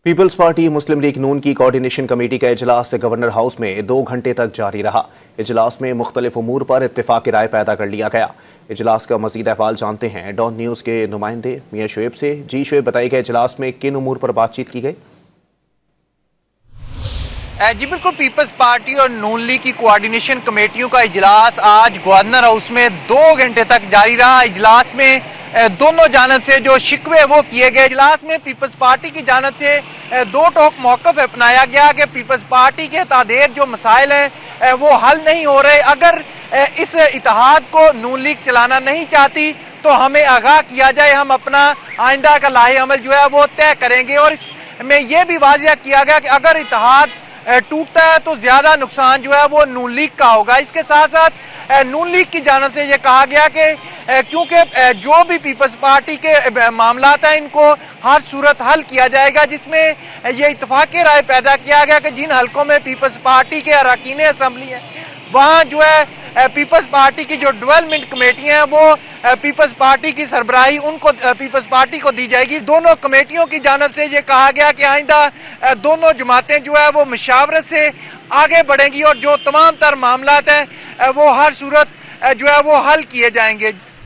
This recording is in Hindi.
पीपल्स पार्टी मुस्लिम लीग नून की कोऑर्डिनेशन कमेटी का इजलास गवर्नर हाउस में 2 घंटे तक जारी रहा। इजलास में मुख्तलिफ उमूर पर इत्तेफाक राय पैदा कर लिया गया। इजलास का मजीद अहवाल जानते हैं डॉन न्यूज़ के नुमाइंदे मियां शुएब से। जी शुएब, बताइएगा इजलास में किन उमूर पर बातचीत की गई? जी बिल्कुल, पीपल्स पार्टी और नून लीग की कोऑर्डिनेशन कमेटियों का इजलास आज गवर्नर हाउस में 2 घंटे तक जारी रहा। इजलास में दोनों जानब से जो शिकवे वो किए गए। इजलास में पीपल्स पार्टी की जानब से दो टोक मौक़िफ़ अपनाया गया कि पीपल्स पार्टी के तादेर जो मसाइल हैं वो हल नहीं हो रहे। अगर इस इत्तेहाद को नून लीग चलाना नहीं चाहती तो हमें आगाह किया जाए, हम अपना आइंदा का लाहे अमल जो है वो तय करेंगे। और इसमें यह भी वाज़िया किया गया कि अगर इत्तेहाद टूटता है तो ज्यादा नुकसान जो है वो नून लीग का होगा। इसके साथ साथ नून लीग की जानब से ये कहा गया कि क्योंकि जो भी पीपल्स पार्टी के मामलात हैं इनको हर सूरत हल किया जाएगा, जिसमें ये इत्तफाक़ी राय पैदा किया गया कि जिन हलकों में पीपल्स पार्टी के अरकान असम्बली हैं वहाँ जो है पीपल्स पार्टी की जो डेवलपमेंट कमेटियाँ हैं वो पीपल्स पार्टी की सरबराही उनको पीपल्स पार्टी को दी जाएगी। दोनों कमेटियों की जानब से ये कहा गया कि आइंदा दोनों जमातें जो है वो मुशावरत से आगे बढ़ेंगी और जो तमाम तर मामलात हैं वो हर सूरत जो है वो हल किए जाएंगे।